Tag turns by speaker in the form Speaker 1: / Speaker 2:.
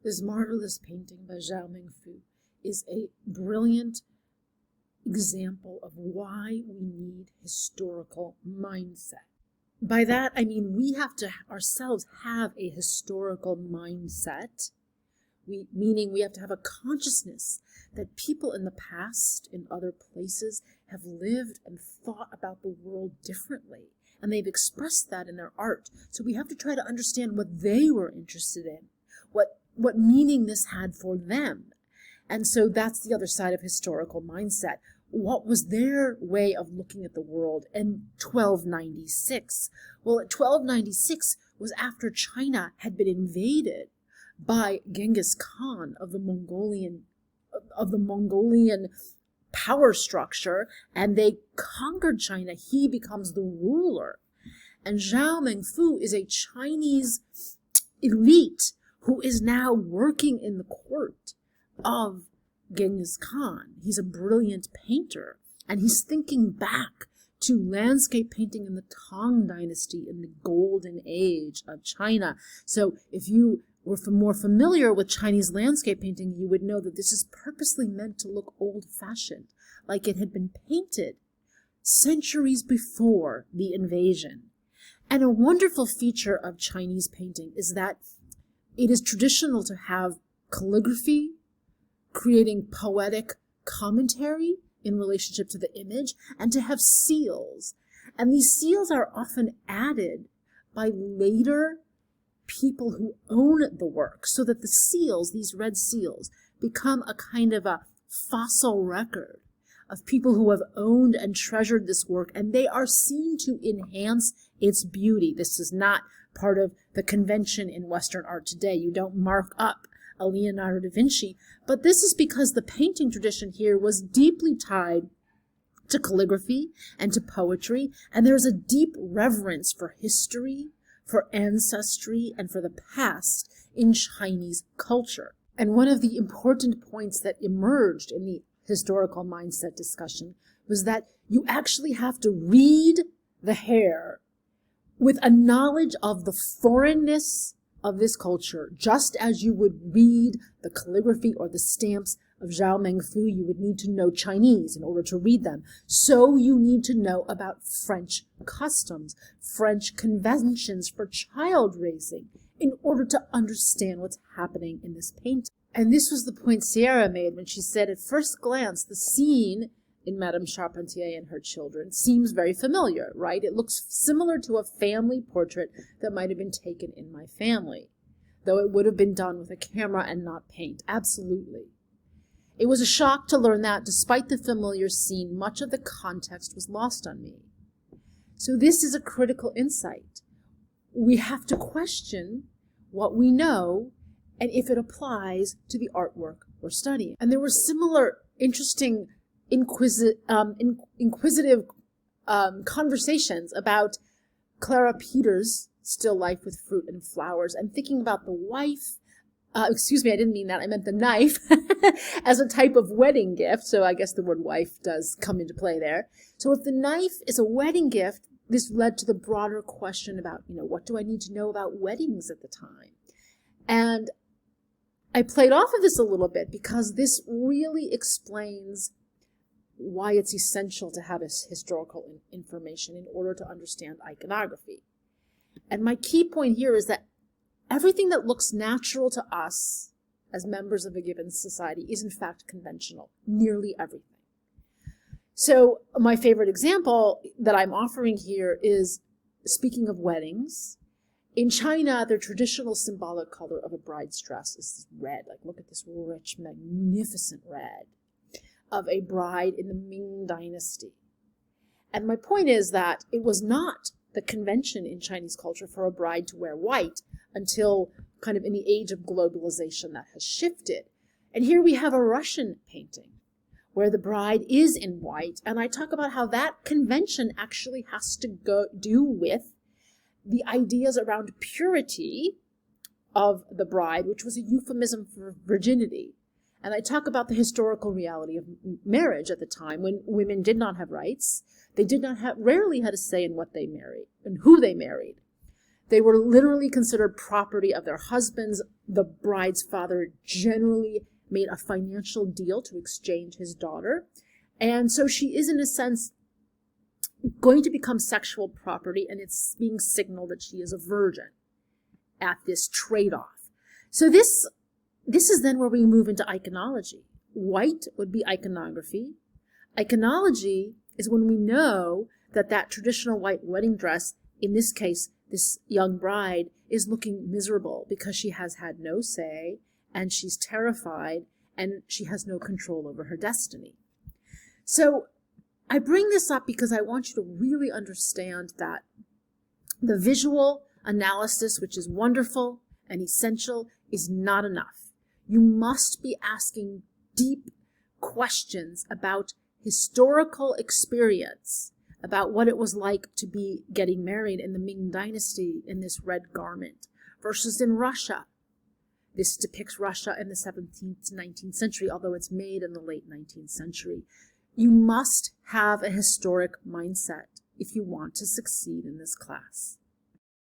Speaker 1: This marvelous painting by Zhao Mingfu is a brilliant example of why we need historical mindset. By that, I mean we have to ourselves have a historical mindset, meaning we have to have a consciousness that people in the past, in other places, have lived and thought about the world differently. And they've expressed that in their art. So we have to try to understand what they were interested in, what meaning this had for them. And so that's the other side of historical mindset. What was their way of looking at the world in 1296? Well, 1296 was after China had been invaded by Genghis Khan of the Mongolian power structure, and they conquered China. He becomes the ruler. And Zhao Mingfu is a Chinese elite who is now working in the court of Genghis Khan. He's a brilliant painter, and he's thinking back to landscape painting in the Tang Dynasty, in the golden age of China. So if you were more familiar with Chinese landscape painting, you would know that this is purposely meant to look old-fashioned, like it had been painted centuries before the invasion. And a wonderful feature of Chinese painting is that it is traditional to have calligraphy, creating poetic commentary in relationship to the image, and to have seals. And these seals are often added by later people who own the work, so that the seals, these red seals, become a kind of a fossil record of people who have owned and treasured this work, and they are seen to enhance its beauty. This is not part of the convention in Western art today. You don't mark up a Leonardo da Vinci, but this is because the painting tradition here was deeply tied to calligraphy and to poetry, and there's a deep reverence for history, for ancestry, and for the past in Chinese culture. And one of the important points that emerged in the historical mindset discussion was that you actually have to read the hair with a knowledge of the foreignness of this culture, just as you would read the calligraphy or the stamps of Zhao Mingfu. You would need to know Chinese in order to read them. So you need to know about French customs, French conventions for child raising, in order to understand what's happening in this painting. And this was the point Sierra made when she said, at first glance, the scene in Madame Charpentier and her children seems very familiar, right? It looks similar to a family portrait that might have been taken in my family, though it would have been done with a camera and not paint. Absolutely. It was a shock to learn that, despite the familiar scene, much of the context was lost on me. So this is a critical insight. We have to question what we know and if it applies to the artwork we're studying. And there were similar interesting inquisitive conversations about Clara Peters' still life with fruit and flowers, and thinking about the wife, excuse me, I didn't mean that, I meant the knife, as a type of wedding gift, so I guess the word wife does come into play there. So if the knife is a wedding gift, this led to the broader question about, what do I need to know about weddings at the time? And I played off of this a little bit because this really explains why it's essential to have historical information in order to understand iconography. And my key point here is that everything that looks natural to us as members of a given society is in fact conventional, nearly everything. So my favorite example that I'm offering here is, speaking of weddings, in China, the traditional symbolic color of a bride's dress is red. Like, look at this rich, magnificent red of a bride in the Ming Dynasty. And my point is that it was not the convention in Chinese culture for a bride to wear white until kind of in the age of globalization that has shifted. And here we have a Russian painting where the bride is in white, and I talk about how that convention actually has to do with the ideas around purity of the bride, which was a euphemism for virginity. And I talk about the historical reality of marriage at the time when women did not have rights. They rarely had a say in what they married and who they married. They were literally considered property of their husbands. The bride's father generally made a financial deal to exchange his daughter. And so she is, in a sense, going to become sexual property, and it's being signaled that she is a virgin at this trade-off. So this is then where we move into iconology. White would be iconography. Iconology is when we know that that traditional white wedding dress, in this case, this young bride, is looking miserable because she has had no say, and she's terrified, and she has no control over her destiny. So I bring this up because I want you to really understand that the visual analysis, which is wonderful and essential, is not enough. You must be asking deep questions about historical experience, about what it was like to be getting married in the Ming Dynasty in this red garment versus in Russia. This depicts Russia in the 17th to 19th century, although it's made in the late 19th century. You must have a historic mindset if you want to succeed in this class.